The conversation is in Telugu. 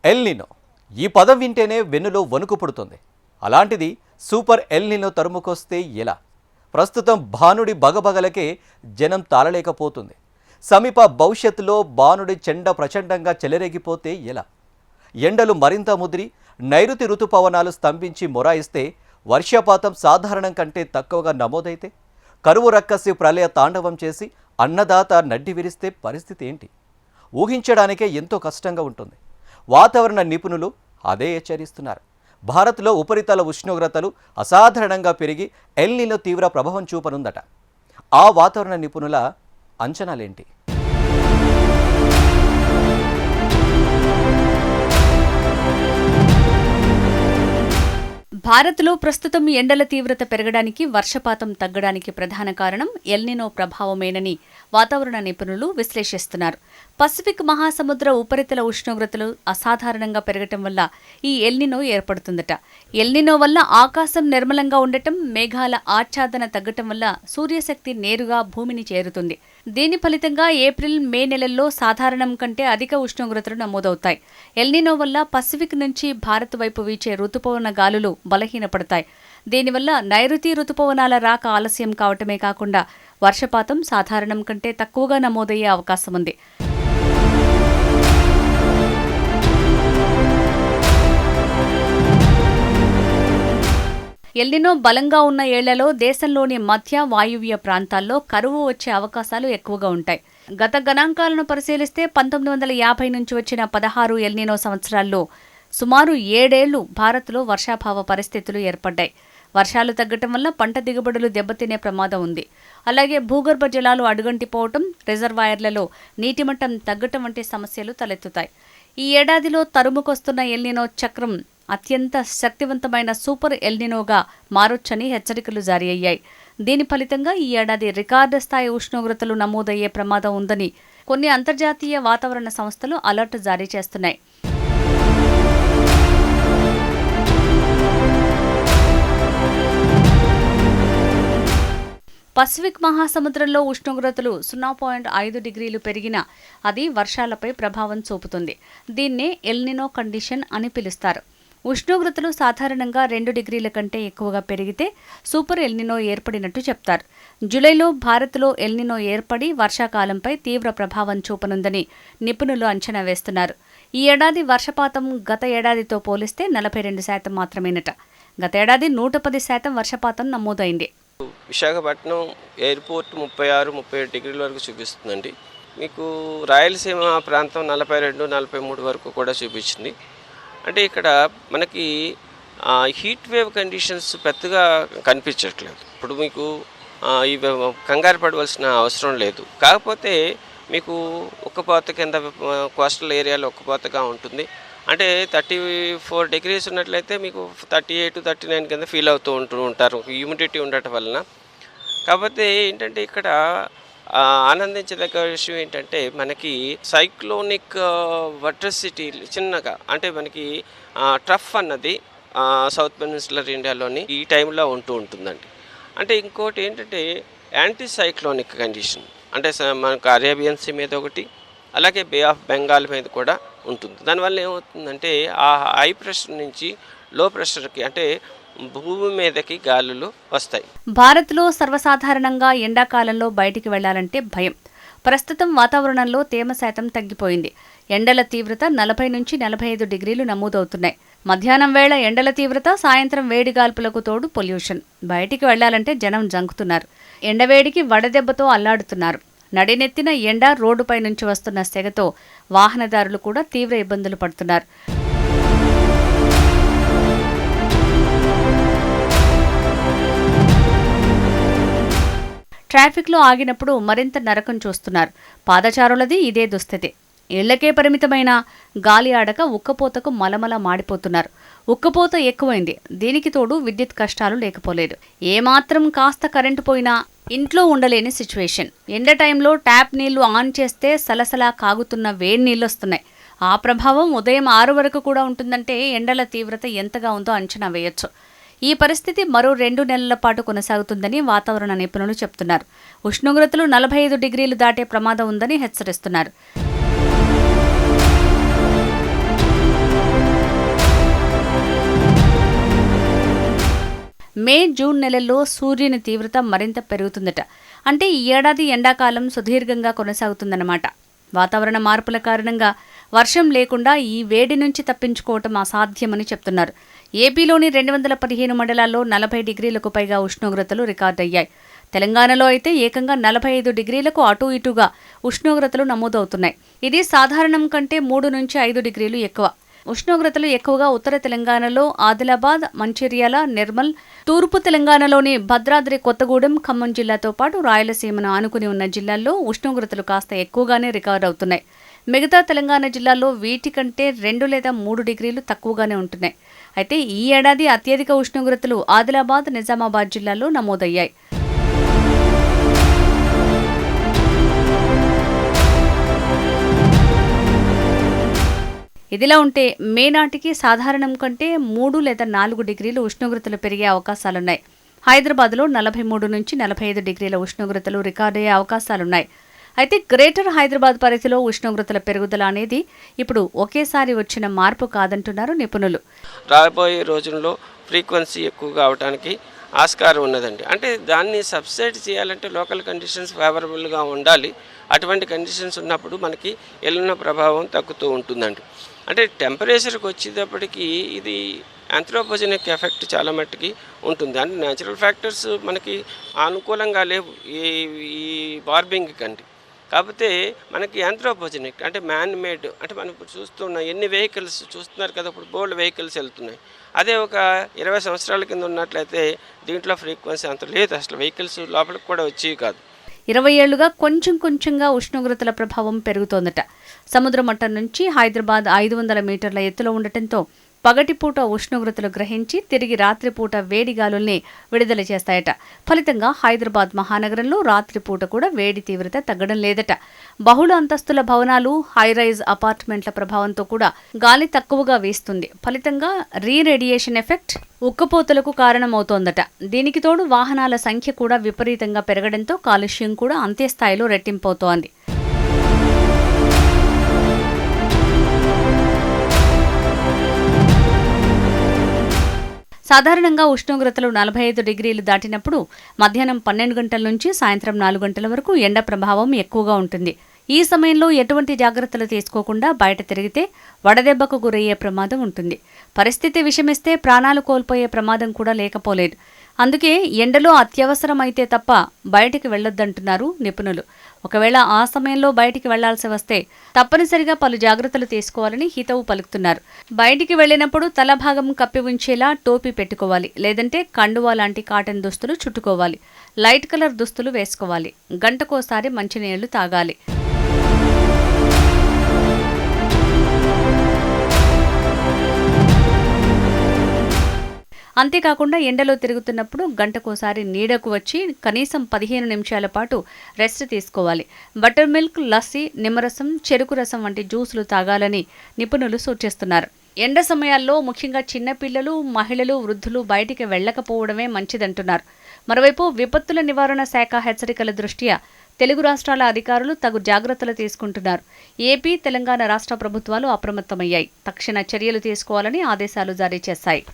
ఎల్ నినో ఈ పదం వింటేనే వెన్నులో వణుకు పుడుతుంది. అలాంటిది సూపర్ ఎల్ నినో తరుముకొస్తే ఎలా? ప్రస్తుతం భానుడి బగబగలకే జనం తాళలేకపోతుంది. సమీప భవిష్యత్తులో భానుడి చెండ ప్రచండంగా చెలరేగిపోతే ఎలా? ఎండలు మరింత ముదిరి నైరుతి ఋతుపవనాలు స్తంభించి మొరాయిస్తే, వర్షపాతం సాధారణం కంటే తక్కువగా నమోదైతే, కరువు రక్కసి ప్రళయ తాండవం చేసి అన్నదాత నడ్డి విరిస్తే పరిస్థితి ఏంటి? ఊహించడానికే ఎంతో కష్టంగా ఉంటుంది. వాతావరణ నిపుణులు అదే హెచ్చరిస్తున్నారు. భారత్లో ఉపరితల ఉష్ణోగ్రతలు అసాధారణంగా పెరిగి ఎల్ నినో తీవ్ర ప్రభావం చూపనుందట. ఆ వాతావరణ నిపుణుల అంచనాలేంటి? భారత్లో ప్రస్తుతం ఎండల తీవ్రత పెరగడానికి, వర్షపాతం తగ్గడానికి ప్రధాన కారణం ఎల్ నినో ప్రభావమేనని వాతావరణ నిపుణులు విశ్లేషిస్తున్నారు. పసిఫిక్ మహాసముద్ర ఉపరితల ఉష్ణోగ్రతలు అసాధారణంగా పెరగటం వల్ల ఈ ఎల్ నినో ఏర్పడుతుందట. ఎల్ నినో వల్ల ఆకాశం నిర్మలంగా ఉండటం, మేఘాల ఆచ్ఛాదన తగ్గటం వల్ల సూర్యశక్తి నేరుగా భూమిని చేరుతుంది. దీని ఫలితంగా ఏప్రిల్, మే నెలల్లో సాధారణం కంటే అధిక ఉష్ణోగ్రతలు నమోదవుతాయి. ఎల్ నినో వల్ల పసిఫిక్ నుంచి భారత్ వైపు వీచే రుతుపవన గాలులు బలహీనపడతాయి. దీనివల్ల నైరుతి రుతుపవనాల రాక ఆలస్యం కావటమే కాకుండా వర్షపాతం సాధారణం కంటే తక్కువగా నమోదయ్యే అవకాశం ఉంది. ఎల్ నినో బలంగా ఉన్న ఏళ్లలో దేశంలోని మధ్య, వాయువ్య ప్రాంతాల్లో కరువు వచ్చే అవకాశాలు ఎక్కువగా ఉంటాయి. గత గణాంకాలను పరిశీలిస్తే 1950 నుంచి వచ్చిన 16 ఎల్ నినో సంవత్సరాల్లో సుమారు 7 ఏళ్లు భారత్లో వర్షాభావ పరిస్థితులు ఏర్పడ్డాయి. వర్షాలు తగ్గటం వల్ల పంట దిగుబడులు దెబ్బతినే ప్రమాదం ఉంది. అలాగే భూగర్భ జలాలు అడుగంటిపోవటం, రిజర్వాయర్లలో నీటిమట్టం తగ్గటం వంటి సమస్యలు తలెత్తుతాయి. ఈ ఏడాదిలో తరుముకొస్తున్న ఎల్ నినో చక్రం అత్యంత శక్తివంతమైన సూపర్ ఎల్ నినోగా మారొచ్చని హెచ్చరికలు జారీ అయ్యాయి. దీని ఫలితంగా ఈ ఏడాది రికార్డు స్థాయి ఉష్ణోగ్రతలు నమోదయ్యే ప్రమాదం ఉందని కొన్ని అంతర్జాతీయ వాతావరణ సంస్థలు అలర్ట్ జారీ చేస్తున్నాయి. పసిఫిక్ మహాసముద్రంలో ఉష్ణోగ్రతలు 0.5 డిగ్రీలు పెరిగినా అది వర్షాలపై ప్రభావం చూపుతుంది. దీన్నే ఎల్ నినో కండిషన్ అని పిలుస్తారు. ఉష్ణోగ్రతలు సాధారణంగా 2 డిగ్రీల కంటే ఎక్కువగా పెరిగితే సూపర్ ఎల్ నినో ఏర్పడినట్టు చెప్తారు. జూలైలో భారత్లో ఎల్ నినో ఏర్పడి వర్షాకాలంపై తీవ్ర ప్రభావం చూపనుందని నిపుణులు అంచనా వేస్తున్నారు. ఈ ఏడాది వర్షపాతం గత ఏడాదితో పోలిస్తే 42% మాత్రమేనట. గతేడాది 110% వర్షపాతం నమోదైంది. విశాఖపట్నం ఎయిర్పోర్ట్ 36-37 డిగ్రీల వరకు చూపిస్తుందండి. మీకు రాయలసీమ ప్రాంతం 42-43 వరకు కూడా చూపించింది. అంటే ఇక్కడ మనకి హీట్ వేవ్ కండిషన్స్ పెద్దగా కనిపించట్లేదు. ఇప్పుడు మీకు ఈ కంగారు పడవలసిన అవసరం లేదు. కాకపోతే మీకు ఉక్కపోత కింద కోస్టల్ ఏరియాలో ఉక్కపోతగా ఉంటుంది. అంటే 34 డిగ్రీస్ ఉన్నట్లయితే మీకు 38-39 కింద ఫీల్ అవుతూ ఉంటారు హ్యూమిడిటీ ఉండటం వలన. కాకపోతే ఏంటంటే ఇక్కడ ఆనందించదగ్గ విషయం ఏంటంటే మనకి సైక్లోనిక్ వర్టిసిటీ చిన్నగా, అంటే మనకి ట్రఫ్ అన్నది సౌత్ పెనిన్సులర్ ఇండియాలోని ఈ టైంలో ఉంటుందండి. అంటే ఇంకోటి ఏంటంటే యాంటీ సైక్లోనిక్ కండిషన్, అంటే మనకు అరేబియన్ సీ మీద ఒకటి, అలాగే బే ఆఫ్ బెంగాల్ మీద కూడా ఉంటుంది. దానివల్ల ఏమవుతుందంటే ఆ హై ప్రెషర్ నుంచి లో ప్రెషర్కి, అంటే భూమి మీదకి గాలులు వస్తాయి. భారత్లో సర్వసాధారణంగా ఎండాకాలంలో బయటికి వెళ్లాలంటే భయం. ప్రస్తుతం వాతావరణంలో తేమ శాతం తగ్గిపోయింది. ఎండల తీవ్రత 40 నుంచి 45 డిగ్రీలు నమోదవుతున్నాయి. మధ్యాహ్నం వేళ ఎండల తీవ్రత, సాయంత్రం వేడిగాల్పులకు తోడు పొల్యూషన్. బయటికి వెళ్లాలంటే జనం జంకుతున్నారు. ఎండవేడికి వడదెబ్బతో అల్లాడుతున్నారు. నడినెత్తిన ఎండ, రోడ్డుపై నుంచి వస్తున్న సెగతో వాహనదారులు కూడా తీవ్ర ఇబ్బందులు పడుతున్నారు. ట్రాఫిక్లో ఆగినప్పుడు మరింత నరకం చూస్తున్నారు. పాదచారులది ఇదే దుస్థితి. ఇళ్లకే పరిమితమైన గాలి ఆడక ఉక్కపోతకు మలమల మాడిపోతున్నారు. ఉక్కపోత ఎక్కువైంది. దీనికి తోడు విద్యుత్ కష్టాలు లేకపోలేదు. ఏమాత్రం కాస్త కరెంటు పోయినా ఇంట్లో ఉండలేని సిచ్యువేషన్. ఎండ టైంలో ట్యాప్ నీళ్లు ఆన్ చేస్తే సలసలా కాగుతున్న వేడి నీళ్ళు వస్తున్నాయి. ఆ ప్రభావం ఉదయం 6 వరకు కూడా ఉంటుందంటే ఎండల తీవ్రత ఎంతగా ఉందో అంచనా వేయొచ్చు. ఈ పరిస్థితి మరో 2 నెలల పాటు కొనసాగుతుందని వాతావరణ నిపుణులు చెప్తున్నారు. ఉష్ణోగ్రతలు 45 డిగ్రీలు దాటే ప్రమాదం ఉందని హెచ్చరిస్తున్నారు. మే, జూన్ నెలల్లో సూర్యుని తీవ్రత మరింత పెరుగుతుందట. అంటే ఈ ఏడాది ఎండాకాలం సుదీర్ఘంగా కొనసాగుతుందన్నమాట. వాతావరణ మార్పుల కారణంగా వర్షం లేకుండా ఈ వేడి నుంచి తప్పించుకోవటం అసాధ్యమని చెప్తున్నారు. ఏపీలోని 215 మండలాల్లో 40 డిగ్రీలకు పైగా ఉష్ణోగ్రతలు రికార్డయ్యాయి. తెలంగాణలో అయితే ఏకంగా 45 డిగ్రీలకు అటూ ఇటుగా ఉష్ణోగ్రతలు నమోదవుతున్నాయి. ఇది సాధారణం కంటే 3 నుంచి 5 డిగ్రీలు ఎక్కువ. ఉష్ణోగ్రతలు ఎక్కువగా ఉత్తర తెలంగాణలో ఆదిలాబాద్, మంచిర్యాల, నిర్మల్, తూర్పు తెలంగాణలోని భద్రాద్రి కొత్తగూడెం, ఖమ్మం జిల్లాతో పాటు రాయలసీమను ఆనుకుని ఉన్న జిల్లాల్లో ఉష్ణోగ్రతలు కాస్త ఎక్కువగానే రికార్డ్ అవుతున్నాయి. మిగతా తెలంగాణ జిల్లాల్లో వీటి కంటే 2 లేదా 3 డిగ్రీలు తక్కువగానే ఉంటున్నాయి. అయితే ఈ ఏడాది అత్యధిక ఉష్ణోగ్రతలు ఆదిలాబాద్, నిజామాబాద్ జిల్లాల్లో నమోదయ్యాయి. ఇదిలా ఉంటే మే నాటికి సాధారణం కంటే 3 లేదా 4 డిగ్రీలు ఉష్ణోగ్రతలు పెరిగే అవకాశాలున్నాయి. హైదరాబాద్లో 43 నుంచి 45 డిగ్రీల ఉష్ణోగ్రతలు రికార్డయ్యే అవకాశాలున్నాయి. అయితే గ్రేటర్ హైదరాబాద్ పరిధిలో ఉష్ణోగ్రతల పెరుగుదల అనేది ఇప్పుడు ఒకేసారి వచ్చిన మార్పు కాదంటున్నారు నిపుణులు. రాబోయే రోజుల్లో ఫ్రీక్వెన్సీ ఎక్కువగా అవడానికి ఆస్కారం ఉన్నదండి. అంటే దాన్ని సబ్సైడ్ చేయాలంటే లోకల్ కండిషన్స్ ఫేవరబుల్గా ఉండాలి. అటువంటి కండిషన్స్ ఉన్నప్పుడు మనకి ఎల్నినో ప్రభావం తగ్గుతూ ఉంటుందండి. అంటే టెంపరేచర్కి వచ్చేటప్పటికి ఇది ఆంథ్రోపోజెనిక్ ఎఫెక్ట్ చాలా మట్టుకి ఉంటుంది. అంటే న్యాచురల్ ఫ్యాక్టర్స్ మనకి అనుకూలంగా లేవు ఈ వార్మింగ్ కంటే. కాకపోతే మనకి ఆంథ్రోపోజెనిక్ అంటే మ్యాన్ మేడ్, అంటే మనం ఇప్పుడు చూస్తున్న ఎన్ని వెహికల్స్ చూస్తున్నారు కదా, ఇప్పుడు బోల్డ్ వెహికల్స్ వెళ్తున్నాయి. అదే ఒక 20 సంవత్సరాల కింద ఉన్నట్లయితే దీంట్లో ఫ్రీక్వెన్సీ అంత లేదు, అసలు వెహికల్స్ లోపలికి కూడా వచ్చేవి కాదు. 20 ఏళ్లుగా కొంచెంగా ఉష్ణోగ్రతల ప్రభావం పెరుగుతోందట. సముద్ర మట్టం నుంచి హైదరాబాద్ 500 మీటర్ల ఎత్తులో ఉండటంతో పగటిపూట ఉష్ణోగ్రతలు గ్రహించి తిరిగి రాత్రిపూట వేడి గాలుల్ని విడుదల చేస్తాయట. ఫలితంగా హైదరాబాద్ మహానగరంలో రాత్రిపూట కూడా వేడి తీవ్రత తగ్గడం లేదట. బహుళ అంతస్తుల భవనాలు, హైరైజ్ అపార్ట్మెంట్ల ప్రభావంతో కూడా గాలి తక్కువగా వీస్తుంది. ఫలితంగా రేడియేషన్ ఎఫెక్ట్ ఉక్కపోతలకు కారణమవుతోందట. దీనికి తోడు వాహనాల సంఖ్య కూడా విపరీతంగా పెరగడంతో కాలుష్యం కూడా అంతే స్థాయిలో రెట్టింపవుతోంది. సాధారణంగా ఉష్ణోగ్రతలు 45 డిగ్రీలు దాటినప్పుడు మధ్యాహ్నం 12 గంటల నుంచి సాయంత్రం 4 గంటల వరకు ఎండ ప్రభావం ఎక్కువగా ఉంటుంది. ఈ సమయంలో ఎటువంటి జాగ్రత్తలు తీసుకోకుండా బయట తిరిగితే వడదెబ్బకు గురయ్యే ప్రమాదం ఉంటుంది. పరిస్థితి విషమిస్తే ప్రాణాలు కోల్పోయే ప్రమాదం కూడా లేకపోలేదు. అందుకే ఎండలో అత్యవసరమైతే తప్ప బయటికి వెళ్లొద్దంటున్నారు నిపుణులు. ఒకవేళ ఆ సమయంలో బయటికి వెళ్లాల్సి వస్తే తప్పనిసరిగా పలు జాగ్రత్తలు తీసుకోవాలని హితవు పలుకుతున్నారు. బయటికి వెళ్లినప్పుడు తల భాగం కప్పి ఉంచేలా టోపీ పెట్టుకోవాలి. లేదంటే కండువా లాంటి కాటన్ దుస్తులు చుట్టుకోవాలి. లైట్ కలర్ దుస్తులు వేసుకోవాలి. గంటకోసారి మంచినీళ్లు తాగాలి. అంతేకాకుండా ఎండలో తిరుగుతున్నప్పుడు గంటకోసారి నీడకు వచ్చి కనీసం 15 నిమిషాల పాటు రెస్ట్ తీసుకోవాలి. బటర్ మిల్క్, లస్సీ, నిమ్మరసం, చెరుకు రసం వంటి జ్యూసులు తాగాలని నిపుణులు సూచిస్తున్నారు. ఎండ సమయాల్లో ముఖ్యంగా చిన్నపిల్లలు, మహిళలు, వృద్ధులు బయటికి వెళ్లకపోవడమే మంచిదంటున్నారు. మరోవైపు విపత్తుల నివారణ శాఖ హెచ్చరికల దృష్ట్యా తెలుగు రాష్ట్రాల అధికారులు తగు జాగ్రత్తలు తీసుకుంటున్నారు. ఏపీ, తెలంగాణ రాష్ట్ర ప్రభుత్వాలు అప్రమత్తమయ్యాయి. తక్షణ చర్యలు తీసుకోవాలని ఆదేశాలు జారీ చేశాయి.